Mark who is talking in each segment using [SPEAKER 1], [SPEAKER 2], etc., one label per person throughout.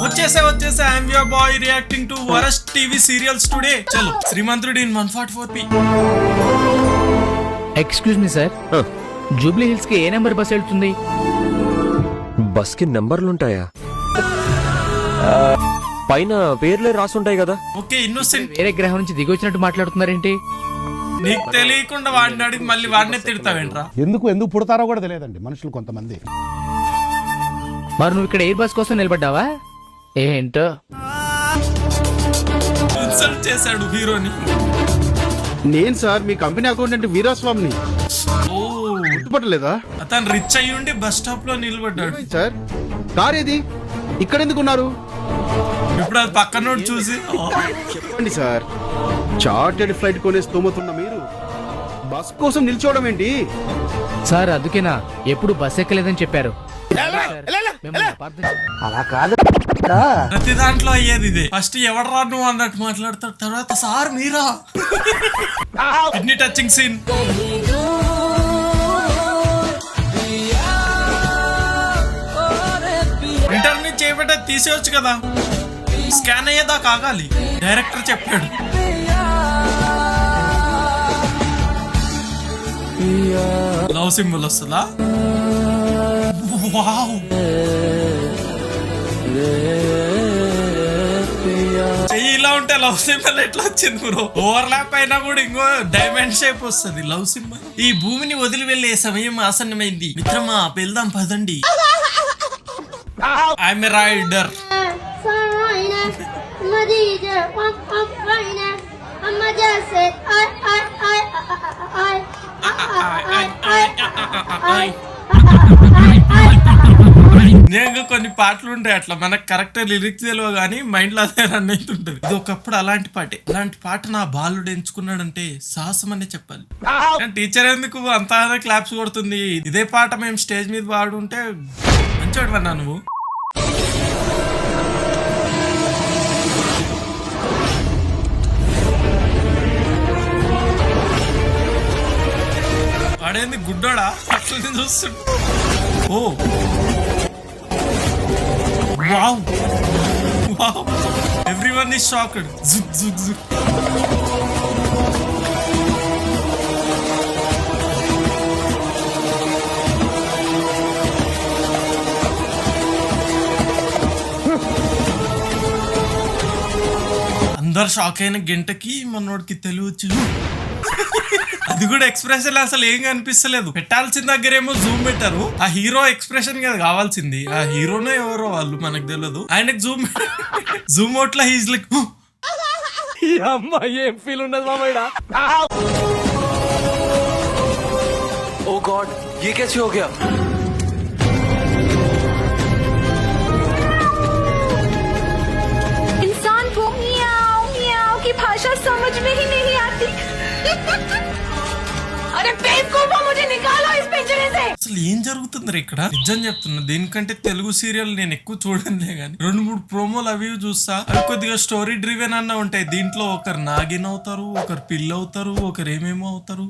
[SPEAKER 1] వచ్చేసా I'm your boy reacting to worst TV serials today. చలో శ్రీమంతుడి in 144p.
[SPEAKER 2] Excuse me sir, Jubilee Hills కి ఏ నెంబర్ బస్ వెళ్తుంది?
[SPEAKER 3] బస్ కి నెంబర్లుంటాయా? పైన పేర్లే రాసుంటాయి కదా.
[SPEAKER 1] Okay innocent.
[SPEAKER 2] వేరే గ్రహం నుంచి దిగి వచ్చినట్టు మాట్లాడుతున్నారేంటి?
[SPEAKER 1] నీకు తెలియకుండా వాడిని అడిగి మళ్ళీ వాడినే తిడతావేంట్రా?
[SPEAKER 4] ఎందుకు పుడతారో కూడా తెలియదండి మనుషులు కొంతమంది.
[SPEAKER 2] మరి నువ్వు ఇక్కడ ఎయిర్ బస్ కోసం నిలబడ్డావా ఏంటో?
[SPEAKER 1] ఇన్సల్ట్ చేశాడు హీరోని.
[SPEAKER 4] నేను సార్ మీ కంపెనీ అకౌంటెంట్ వీరాస్వామిని.
[SPEAKER 1] ఓ
[SPEAKER 4] గుర్తుపట్టలేదా?
[SPEAKER 1] అతను రిచ్ అయ్యి ఉండి బస్ స్టాప్ లో నిలబడ్డాడు.
[SPEAKER 4] సార్ కార్ ఏది? ఇక్కడ ఎందుకు ఉన్నారు?
[SPEAKER 1] ఇప్పుడు అది పక్కన చూసి
[SPEAKER 4] చెప్పండి సార్, చార్టెడ్ ఫ్లైట్ కొనే స్తోమతున్న మీరు బస్ కోసం నిల్చోవడం ఏంటి?
[SPEAKER 2] సార్ అందుకేనా ఎప్పుడు బస్ ఎక్కలేదని చెప్పారు.
[SPEAKER 5] అలా కాదు,
[SPEAKER 1] ప్రతి దాంట్లో అయ్యేది ఇదే. ఫస్ట్ ఎవడరా నువ్వు అన్నట్టు మాట్లాడతాడు, తర్వాత సార్ మీరా. Kidney touching scene. ఇంటర్వ్యూ చేయబట్టే తీసేయచ్చు కదా, స్కాన్ అయ్యేదా కాగాలి. డైరెక్టర్ చెప్పాడు. లవ్ సింబల్ వస్తుందా? వావ్. చెయ్యి ఇలా ఉంటే లవ్ సింబల్ ఎట్లా వచ్చింది బ్రో? ఓవర్ ల్యాప్ అయినా కూడా ఇంకో డైమండ్ షేప్ వస్తుంది లవ్ సింబల్. ఈ భూమిని వదిలి వెళ్లే సమయం ఆసన్నమైంది మిత్రమా, వెళ్దాం పదండి. I'm a rider. నేను కొన్ని పాటలు ఉంటాయి అట్లా, మనకు కరెక్ట్ లిరిక్స్ తెలియవు కానీ మైండ్ లో అదే రన్ అవుతుంటది. ఇది ఒకప్పుడు అలాంటి పాటే. అలాంటి పాట నా బాలుడు ఎంచుకున్నాడంటే సాహసం అనే చెప్పాలి. టీచర్ ఎందుకు అంత క్లాప్స్ కొడుతుంది? ఇదే పాట మేము స్టేజ్ మీద పాడుంటే మంచివాడు అన్నా నువ్వు. వాడేంది గుడ్డోడా అట్లనే చూస్తుండు. Oh wow wow, everyone is shocked. జుక్ జుక్ జుక్. అందరు షాక్ అయిన గంటకి మనోడికి తెలియచ్చు. అది కూడా ఎక్స్ప్రెషన్ అసలు ఏం కనిపిస్తలేదు. పెట్టాల్సిన దగ్గరేమో జూమ్ పెట్టారు. ఆ హీరో ఎక్స్ప్రెషన్ కదా కావాల్సింది. ఆ హీరోనే ఎవరో వాళ్ళు మనకు తెలియదు. ఆయనకు జూమ్ అవుట్ లా హీజ్ లైక్
[SPEAKER 3] అమ్మాయి ఏం ఫీల్ ఉండదు మామయ్య. ఓ గాడ్, ये कैसे हो गया?
[SPEAKER 6] इंसान को मियाओ मियाओ की भाषा समझ में ही नहीं आती. अरे बेवकूफो, मुझे निकालो इस पिंजरे से.
[SPEAKER 1] అసలు ఏం జరుగుతుంది ఇక్కడ? నిజం చెప్తున్నా, దీనికంటే తెలుగు సీరియల్ నేను ఎక్కువ చూడనులే గానీ 2-3 ప్రోమోలు అవి చూస్తా. అవి కొద్దిగా స్టోరీ డ్రివెన్ అన్న ఉంటాయి. దీంట్లో ఒకరు నాగిన్ అవుతారు, ఒకరు పిల్ల అవుతారు, ఒకరు ఏమేమో అవుతారు.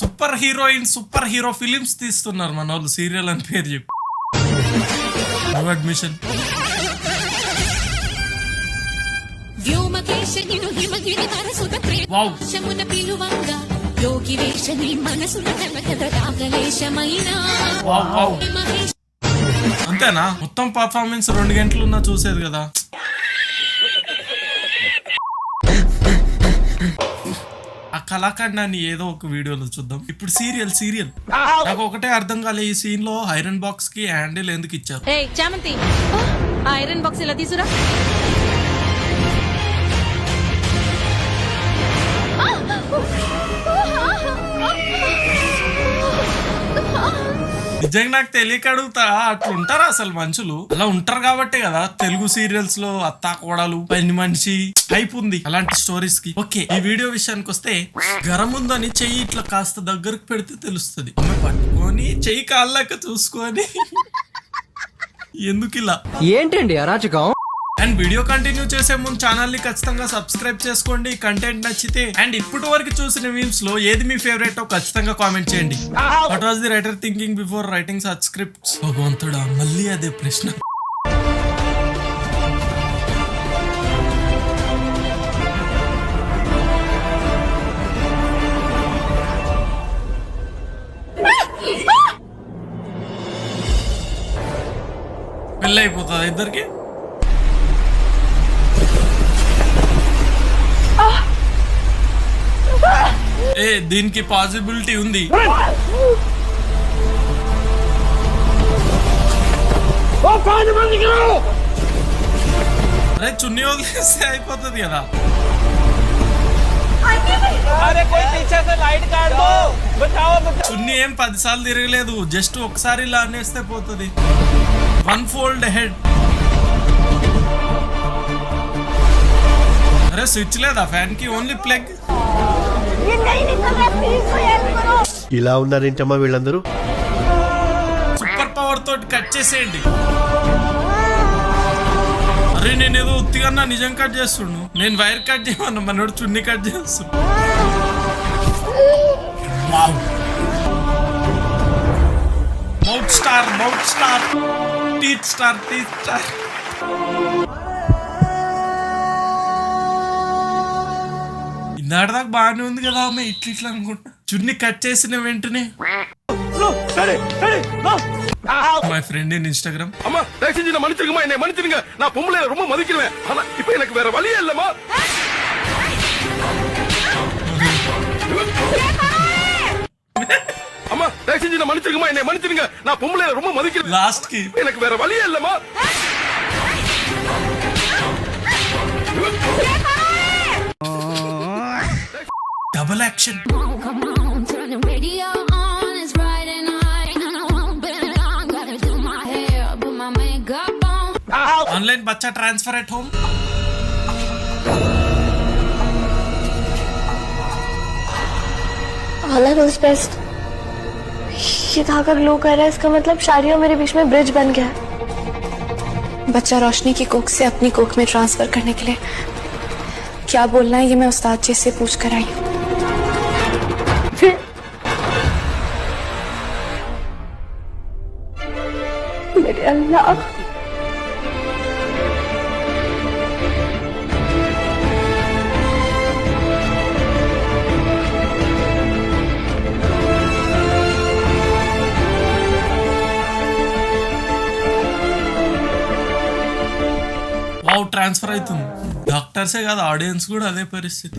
[SPEAKER 1] Super heroine, super hero films తీస్తున్నారు మన వాళ్ళు. సీరియల్ అని పేరు చెప్పి అడ్మిషన్. వావ్, అంతేనా? మొత్తం పర్ఫార్మెన్స్ 2 గంటలు ఉన్నా చూసేది కదా. ఆ కళాఖండాన్ని ఏదో ఒక వీడియోలో చూద్దాం. ఇప్పుడు సీరియల్ నాకు ఒకటే అర్థం కాలే, ఈ సీన్ లో ఐరన్ బాక్స్ కి హ్యాండిల్ ఎందుకు ఇచ్చారు?
[SPEAKER 6] చామంతి, ఐరన్ బాక్స్ ఇలా తీసురా.
[SPEAKER 1] నిజంగా నాకు తెలియక అడుగుతా, అట్లా ఉంటారా అసలు మనుషులు? అలా ఉంటారు కాబట్టే కదా తెలుగు సీరియల్స్ లో అత్తా కోడలు, పని మనిషి హైప్ ఉంది అలాంటి స్టోరీస్ కి. ఓకే, ఈ వీడియో విషయానికి వస్తే, గరం ఉందని చెయ్యి ఇట్లా కాస్త దగ్గరకు పెడితే తెలుస్తుంది. అమ్మ పట్టుకొని చెయ్యి కాళ్ళక చూసుకొని ఎందుకు ఇలా
[SPEAKER 5] ఏంటండి అరాచకం?
[SPEAKER 1] అండ్ వీడియో కంటిన్యూ చేసే ముందు ఛానల్ ని ఖచ్చితంగా సబ్స్క్రైబ్ చేసుకోండి. కంటెంట్ నచ్చితే అండ్ ఇప్పటి వరకు చూసిన మీమ్స్ లో ఏది మీ ఫేవరెట్ ఖచ్చితంగా కామెంట్ చేయండి. What was the writer thinking before writing such scripts? భగవంతుడా, మళ్ళీ అదే ప్రశ్న. పెళ్ళి అయిపోతుంది ఇద్దరికి. దీనికి పాసిబిలిటీ ఉంది. అరే చున్నీ వదిలేస్తే అయిపోతుంది కదా. చున్నీ ఏం 10 సార్లు తిరగలేదు, జస్ట్ ఒకసారి ఇలా అనేస్తే పోతుంది. 1 fold హెడ్. అరే స్విచ్ లేదా ఫ్యాన్ కి, ఓన్లీ ప్లగ్.
[SPEAKER 7] ఇలా ఉన్నారేంటమ్మా వీళ్ళందరూ?
[SPEAKER 1] సూపర్ పవర్ తోటి కట్ చేసేయండి. అరే నేను ఏదో ఉత్తిగా నిజం కట్ చేస్తుండు. నేను వైర్ కట్ చేయమన్నా, మనోడు చున్నీ కట్ చేస్తుండు. Mouth star, mouth star, teeth star, teeth star. ఇందాక బాగానే ఉంది కదా ఆమె, ఇట్లా అనుకుంటా. చున్నీ కట్ చేసిన వెంటనే మై ఫ్రెండ్ ఇన్ ఇన్స్టాగ్రామ్.
[SPEAKER 4] அம்மா தயவு செஞ்சு நான் மன்னிச்சிருங்கம்மா, என்னை மன்னிச்சிருங்க. நான் பொம்பளை ரொம்ப மதிக்கிறேன். ஆனா இப்போ எனக்கு வேற வழியே இல்லம்மா. அம்மா தயவு செஞ்சு நான் மன்னிச்சிருங்கம்மா, என்னை மன்னிச்சிருங்க. நான் பொம்பளை ரொம்ப மதிக்கிறேன்.
[SPEAKER 1] లాస్ట్ కి
[SPEAKER 4] எனக்கு வேற வழியே இல்லம்மா.
[SPEAKER 1] Double action.
[SPEAKER 8] Turn the radio on, it's Friday night. And I won't be long, gotta do my hair, put my makeup on.
[SPEAKER 1] Online Bachcha transfer at home.
[SPEAKER 6] All I know is best. ये धागा glow कर रहा है, इसका मतलब शादी और मेरे बीच में ब्रिज बन गया है। बच्चा रोशनी की कोख से अपनी कोख में ट्रांसफर करने के लिए क्या बोलना है, ये मैं उस्ताद जी से पूछ कर आई हूँ। मेरे अल्लाह,
[SPEAKER 1] వావ్ ట్రాన్స్ఫర్ అవుతుంది. డాక్టర్సే కాదు, ఆడియన్స్ కూడా అదే పరిస్థితి.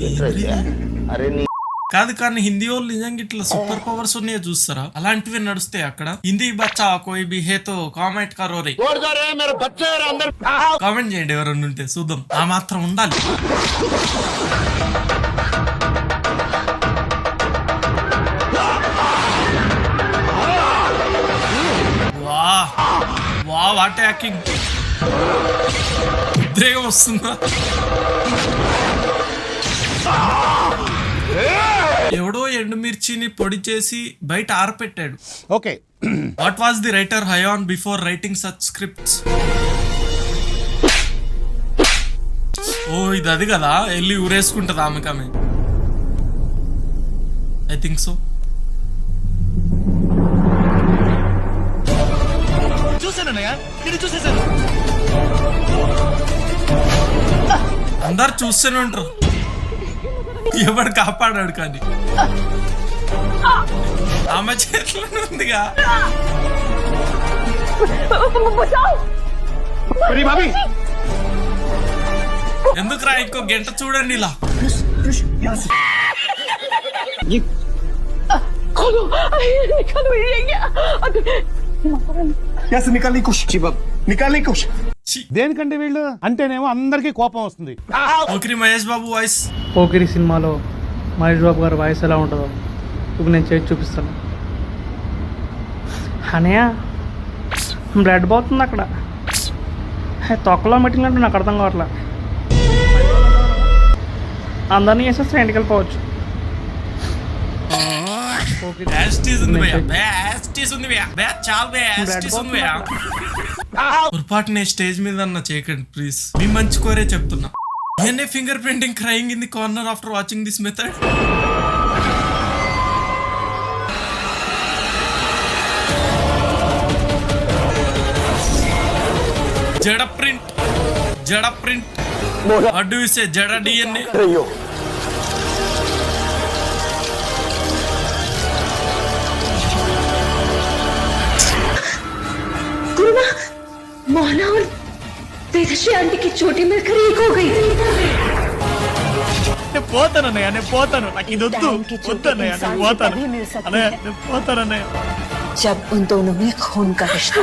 [SPEAKER 1] కాదు కానీ హిందీ వాళ్ళు నిజంగా ఇట్లా సూపర్ పవర్స్ ఉన్నాయో చూస్తారా? అలాంటివి నడుస్తాయి అక్కడ. హిందీ బచ్చా కోయి బి హే తో కామెంట్ కరో రే. కామెంట్ చేయండి ఎవరన్నా ఉంటే, చూద్దాం. ఆ మాత్రం ఉండాలి. వా వా వాట్ యాక్టింగ్. ఉద్రేగం వస్తుందా? ఎవడో ఎండుమిర్చిని పొడి చేసి బయట ఆరపెట్టాడు.
[SPEAKER 9] Okay,
[SPEAKER 1] what was the writer high on before writing such scripts? ఓ ఇది అది కదా, వెళ్ళి ఊరేసుకుంటది ఆమె. I think so. అందరు చూస్తూనే ఉంటారు, ఎవడు కాపాడాడు కానీ. ఆమె చేతిలోనే ఉందిగా. ఎందుకురా ఇంకో గంట చూడండి ఇలా.
[SPEAKER 9] దేనికంటే వీళ్ళు అంటేనేమో అందరికీ కోపం వస్తుంది.
[SPEAKER 1] Okay Mahesh Babu voice.
[SPEAKER 10] పోకిరి సినిమాలో మహేష్ బాబు గారి వాయిస్ ఎలా ఉంటుందో ఇప్పుడు నేను చేసి చూపిస్తాను. అనయ్య బ్లడ్ పోతుంది అక్కడ, తొక్కలో మెట్టినట్టు నాకు అర్థం కావట్లా. అందరినీ వేసేస్తే ఇంటికి వెళ్ళిపోవచ్చు.
[SPEAKER 1] పొరపాటునే స్టేజ్ మీద అన్న చేయకండి ప్లీజ్, మీ మంచి కోరే చెప్తున్నా. DNA finger printing crying in the corner after watching this method. జడ ప్రింట్, జడ print. What do you say? జడ DNA.
[SPEAKER 6] मोहना और तेजस्वी आंटी की चोटी मिलकर एक हो गई।
[SPEAKER 10] నేను పోతానన్నయ్య, నేను పోతాను. నాకు ఇది వద్దు, వద్దన్నయ్య, నేను పోతాను అన్నయ్య, నేను పోతానన్నయ్య.
[SPEAKER 6] जब उन दोनों में खून का रिश्ता।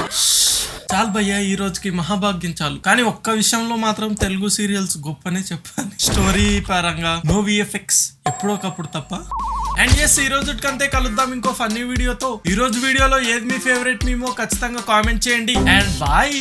[SPEAKER 1] చాలు భయ్యా, ఈ రోజుకి మహాభాగ్యం చాలు. కానీ ఒక్క విషయంలో మాత్రం తెలుగు సీరియల్స్ గొప్పనే చెప్పాలి. స్టోరీ పరంగా నో విఎఫ్ఎక్స్ ఎప్పుడోకప్పుడు తప్ప. అండ్ ఎస్, ఈ రోజుకంతే కలుద్దాం ఇంకో ఫన్నీ వీడియోతో. ఈ రోజు వీడియోలో ఏది మీ ఫేవరెట్ మీమో ఖచ్చితంగా కామెంట్ చేయండి. And bye.